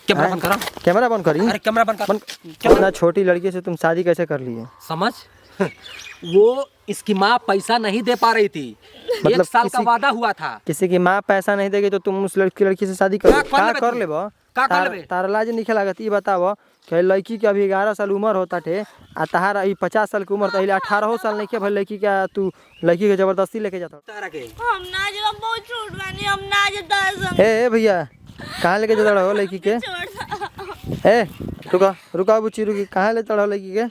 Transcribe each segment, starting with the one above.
Camera बंद करो। Camera बंद करी। अरे कैमरा बंद कर। इतना छोटी लड़की से तुम शादी कैसे कर लिए? समझ वो इसकी माँ पैसा नहीं दे पा रही थी, मतलब 1 साल का वादा हुआ था। किसी की माँ पैसा नहीं देगी तो तुम उस लड़की से शादी कर ले? तारा लाज नहीं लागत। ये बताओ कि लड़की के अभी 11 साल उम्र होता थे आ तहार अभी 50 साल की उम्र, तो 18 साल नहीं के भाई लड़की का तू लड़की के जबरदस्ती लेके जाता? हम ना जब बहुत छोट बानी, हम ना जता। ए भैया कहाँ लेके जाता हो लड़की के? ए रुका बुच्ची रुकी, कहाँ ले चढ़ो लड़की के?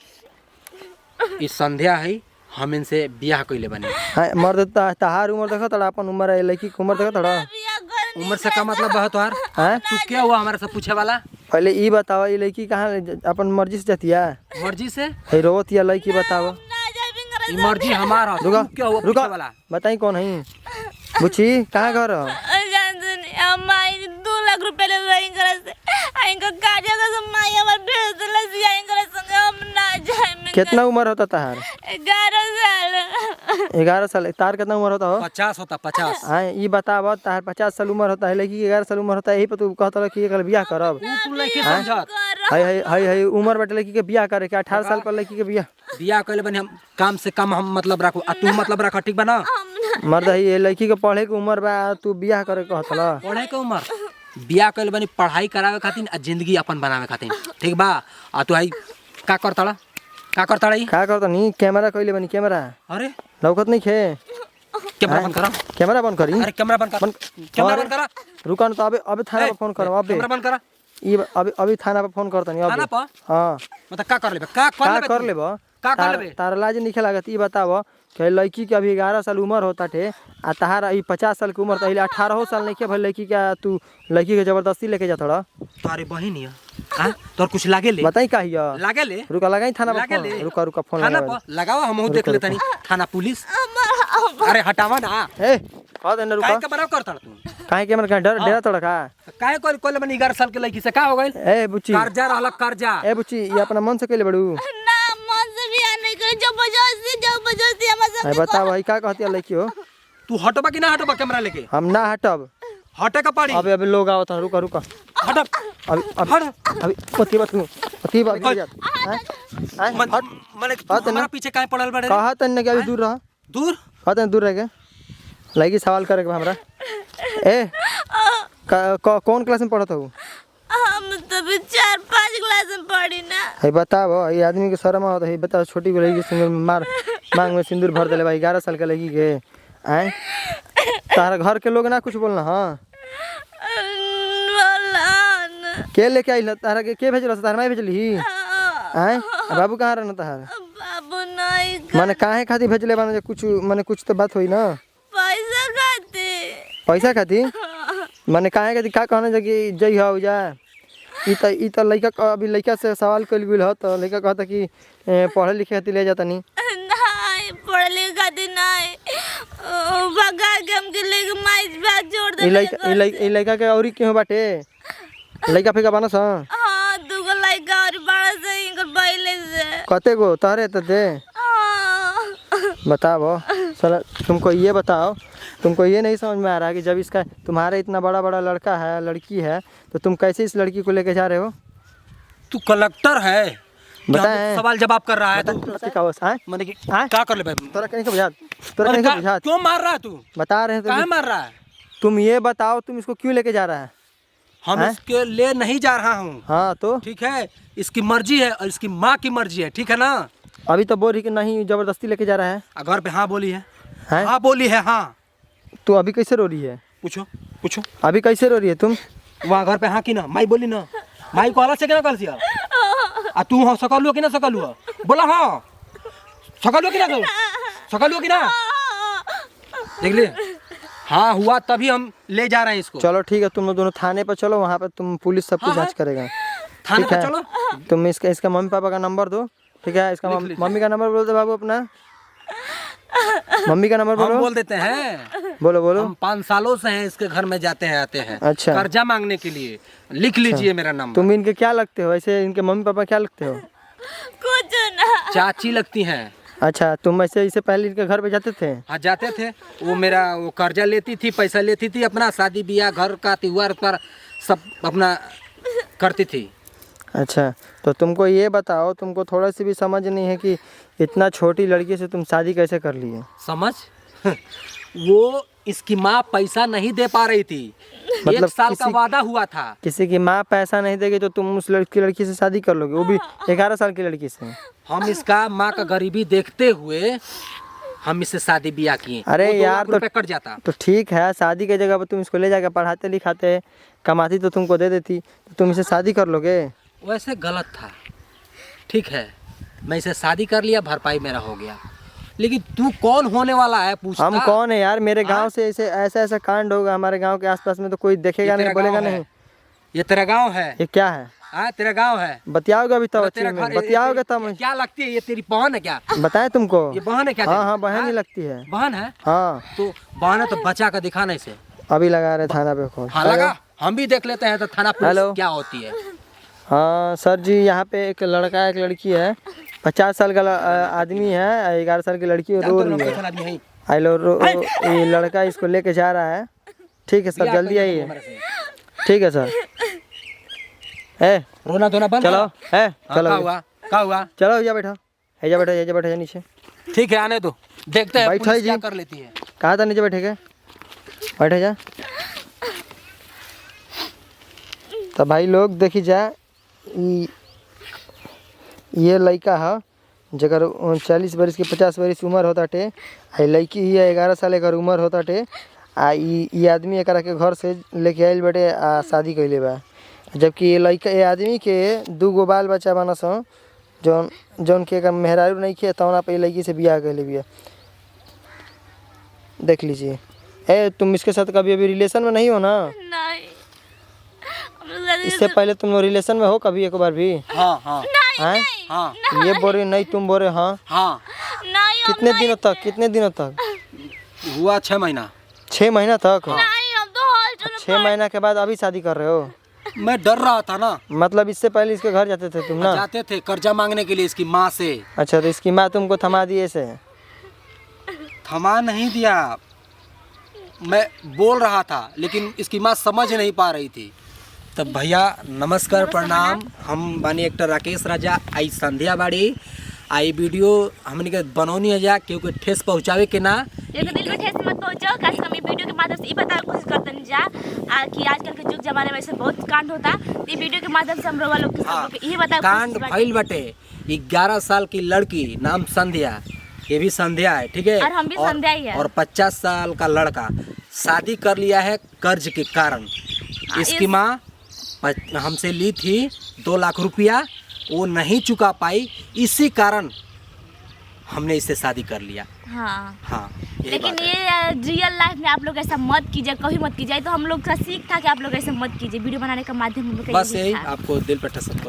इस संध्या है हम इनसे ब्याह कइले बनी। हाँ मर्द तहार उम्र देखो तड़ा, अपन उम्र है लड़की की उम्र देखो तड़ा। उम्र से का मतलब है तोहार? तू क्या हुआ हमारे से पूछे वाला? पहले ये बताओ ये लड़की कहाँ अपन मर्जी से जाती है? मर्जी से रोत या लड़की बताओ? मर्जी हमारा। क्या हुआ पूछे वाला? बताई कौन है बुच्ची, कहाँ घर हो? हम 2 लाख रुपए ले रही करे से आइंका काजा का समाई हमर भेज दे लसी आइंका संग हम ना जाए। कितना उम्र होता तहार? 11 साल। 11 साल। तार कितना उम्र होता हो? 50 होता 50। हाँ ये बताओ तार 50 साल उम्र होता है, लड़की के 11 साल उम्र होता है, यही पर तू कहता कि कल ब्याह करब? हाय उम्र बेटे लड़की के ब्याह करे के 18 साल पर लड़की के ब्याह कइले बनी हम। काम से कम हम मतलब रखो, तू मतलब रख ठीक बना। मर्द है ये लड़की के पढ़े के उम्र बा, तू ब्याह करे कहतला? पढ़े के उम्र ब्याह कइले बनी पढ़ाई करावे खातिर आ जिंदगी अपन बनावे खातिर, ठीक बा? आ तू आई का करता नहीं कैमरा कइले बनी? कैमरा अरे लौकत नहीं खे? कैमरा बंद करा। कैमरा बंद करी। अरे कैमरा बंद कर। कैमरा बंद करा। रुका न तो अबे थाना पे फोन करो। कैमरा बंद करा। ये अभी थाना पे फोन करता नहीं थाना पर? हाँ मतलब का कर लेबे? का कर लेबे? तारा लाज नहीं लागत। ये बताओ कि लड़की के अभी 11 साल उम्र होता थे आ तहार अभी 50 साल की उम्र, तो 18 साल नहीं के भाई लड़की का तू लड़की के जबरदस्ती लेके जाता? तारे बहन है तोर कुछ लागे ले? बताई का हिया? लागे ले? रुका लगाई थाना पे फोन। रुका फोन लगाओ हम देख लेता नहीं। थाना पुलिस। अरे हटावा ना। ए कह दे ना रुका। काहे के बराबर करता तू? काहे के डर डेरा तोड़ा का? काहे कोई बनी 11 साल के लड़की से का हो गइल? ए बुच्ची कर्जा रहला कर्जा। ए बुच्ची ये अपना मन से केले बड़ू ना मन से भी नहीं करे, जबरदस्ती हम सब। बताओ भाई का कहती है लड़की हो? तू हटबा कि ना हटबा कैमरा लेके? हम ना हटब। हटे का पड़ी। अबे लोग आवत हैं। रुका हटब। अभी पति बात माने हमारा पीछे काहे पड़ल बड़े? कहा तन कि अभी दूर रह। दूर कहते दूर रह के लगी सवाल करे के हमरा। ए कौन क्लास में पढ़त हो? हम तो 4-5 क्लास में पढ़ी ना। है बताओ ये आदमी के शर्म आवत है? बताओ छोटी को लड़की सिंदूर मांग में सिंदूर भर देले भाई 11 साल के लड़की के। आए तारा घर के लोग ना कुछ बोलना? हाँ के लेके आई तारा के भेजल? तारा माई भेजली? आए बाबू कहाँ रहना तार? बाबू नहीं माने काहे खातिर भेजले बाने? कुछ माने कुछ तो बात होई ना? पैसा खातिर? माने काहे खातिर का कहना कि जई हो जा? ई त लइका अभी लइका से सवाल कइल गेल ह त लइका कहता कि पढ़े लिखे खातिर ले जाता नहीं। पढ़े लिखे खातिर नहीं भगा के हम के लेके माइज बात जोड़ दे। ई लइका के औरी क्यों बाटे? लइका फेका बानस? हां 2 गो लइका और बड़ा से इनकर बैले से। कते गो तारे त दे? बताओ साला तुमको ये बताओ, तुमको ये नहीं समझ में आ रहा है कि जब इसका तुम्हारा इतना बड़ा लड़का है लड़की है तो तुम कैसे इस लड़की को लेके जा रहे हो? तू कलेक्टर है बताए सवाल जवाब कर रहा है? माने कि क्या कर ले भाई? तोरा कहीं का बुझा? क्यों मार रहा है तू? बता रहे हैं काहे मार रहा है? तुम ये बताओ तुम इसको क्यों लेके जा रहा है? हम इसके ले नहीं जा रहा हूँ। हाँ तो ठीक है, इसकी मर्जी है और इसकी माँ की मर्जी है, ठीक है ना? अभी तो बोल रही कि नहीं जबरदस्ती लेके जा रहा है। घर पे हाँ बोली है। हाँ बोली है। हाँ तो अभी कैसे रो रही है? पूछो अभी कैसे रो रही है तुम? वहाँ घर पे हाँ की ना माई बोली ना? माई को अलग से क्या कर सिया? आ तू हाँ सकल हुआ कि ना सकल हुआ? बोला हाँ सकल हुआ कि ना? देख ले हाँ हुआ तभी हम ले जा रहे हैं इसको। चलो ठीक है तुम लोग दोनों थाने पर चलो, वहाँ पर तुम पुलिस सब कुछ जांच करेगा। थाने पर चलो। तुम इसका मम्मी पापा का नंबर दो, ठीक है? इसका मम्मी का नंबर बोल दो बाबू अपना। मम्मी का नंबर बोलो। बोल देते हैं। बोलो। हम 5 सालों से हैं इसके घर में जाते हैं आते हैं। अच्छा। कर्जा मांगने के लिए लिख लीजिए मेरा नंबर। तुम इनके क्या लगते हो ऐसे? इनके मम्मी पापा क्या लगते हो? कुछ ना। चाची लगती हैं। अच्छा तुम ऐसे इससे पहले इनके घर पे जाते थे? हाँ जाते थे। वो कर्जा लेती थी, पैसा लेती थी, अपना शादी ब्याह घर का त्योहार पर सब अपना करती थी। अच्छा, तो तुमको ये बताओ, तुमको थोड़ा सी भी समझ नहीं है कि इतना छोटी लड़की से तुम शादी कैसे कर लिए? समझ वो इसकी माँ पैसा नहीं दे पा रही थी, मतलब 1 साल का वादा हुआ था। किसी की माँ पैसा नहीं देगी तो तुम उस लड़की से शादी कर लोगे, वो भी 11 साल की लड़की से? हम इसका माँ का गरीबी देखते हुए हम इससे शादी ब्याह किए। अरे वो 2 यार, लाख रुपए कट जाता। तो ठीक है, शादी की जगह पर तुम इसको ले जाकर पढ़ाते लिखाते, कमाती तो तुमको दे देती, तो तुम इसे शादी कर लोगे? वैसे गलत था, ठीक है, मैं इसे शादी कर लिया, भरपाई मेरा हो गया, लेकिन तू कौन होने वाला है पूछता? हम कौन है यार? मेरे गांव से ऐसे ऐसा कांड होगा हमारे गांव के आसपास में तो कोई देखेगा नहीं, बोलेगा नहीं। ये तेरा गांव है? ये क्या है? हाँ तेरा गांव है। बतियाओगे अभी तब? तेरा अच्छे घर में बतियाओगे तब? क्या लगती है ये? तेरी बहन है क्या? बताए तुमको? ये बहन है क्या? हाँ हाँ, बहन ही लगती है। बहन है? हाँ, तो बहन है तो बचा कर दिखाना इसे। अभी लगा रहे थाना पे फोन। हाँ लगा, हम भी देख लेते हैं तो थाना पुलिस हेलो। क्या होती है। हाँ सर जी, यहाँ पे एक लड़का एक लड़की है, 50 साल का आदमी है, 11 साल की लड़की रो रही है। आई लो ये लड़का इसको लेके जा रहा है। ठीक है सर, जल्दी आइए। ठीक है सर। है रोना धोना बंद। चलो है, चलो क्या हुआ? चलो, या बैठो, हैजा बैठो, हैजा बैठो नीचे। ठीक है, आने दो, देखते हैं बैठो पुलिस जी। क्या कर लेती है। कहा था नीचे बैठेगा? बैठे जा। तो भाई लोग देखी जा, ये लड़का है जगर 40 बरिस की 50 बरिस उम्र होता टे, आ लड़की ही 11 साल एकर उम्र होता टे। आ ये आदमी एकरा के घर से लेके आइल बटे आ शादी कैले बा, जबकि ये लड़का ये आदमी के 2 गो बाल बच्चा बनस, जौन के मेहरारू नहीं खे तौना पे लड़की से बियाह कैले बिया। देख लीजिए। ए तुम इसके साथ कभी अभी रिलेशन में नहीं हो ना? नहीं, इससे पहले तुम रिलेशन में हो कभी एक बार भी? हाँ हाँ हैं? हाँ ये बोल नहीं, तुम बोल रहे हाँ। हाँ। नहीं, हम कितने दिनों तक? कितने दिनों तक हुआ? 6 महीना। 6 महीना तक? नहीं, हम तो हाल चलो। 6 महीना के बाद अभी शादी कर रहे हो? मैं डर रहा था ना। मतलब इससे पहले इसके घर जाते थे तुम ना? जाते थे कर्जा मांगने के लिए इसकी माँ से। अच्छा, तो इसकी माँ तुमको थमा दिए से? थमा नहीं दिया, मैं बोल रहा था, लेकिन इसकी माँ समझ नहीं पा रही थी। तब भैया नमस्कार प्रणाम, हम बानी एक्टर राकेश राजा। आई संध्या बाड़ी आई वीडियो हमने के बनौनी है जा, क्योंकि ठेस पहुँचावे के ना, एक दिल में ठेस मत पहुंचो। कम से कम ये वीडियो के माध्यम से ये बताने की कोशिश करते हैं जा कि आजकल के युग जमाने में ऐसे बहुत कांड होता। ये वीडियो के माध्यम से हम लोग ये बताए कांड फैल बटे। 11 साल की लड़की नाम संध्या, ये भी संध्या है, ठीक है, और हम भी संध्या ही है। और 50 साल का लड़का शादी कर लिया है कर्ज के कारण। इसकी माँ हमसे ली थी 2 लाख रुपया, वो नहीं चुका पाई, इसी कारण हमने इससे शादी कर लिया। हाँ हाँ, लेकिन ये रियल लाइफ में आप लोग ऐसा मत कीजिए, कभी मत कीजिए। तो हम लोग का सीख था कि आप लोग ऐसा मत कीजिए। वीडियो बनाने का माध्यम हम लोग का बस यही आपको दिल पे ठसक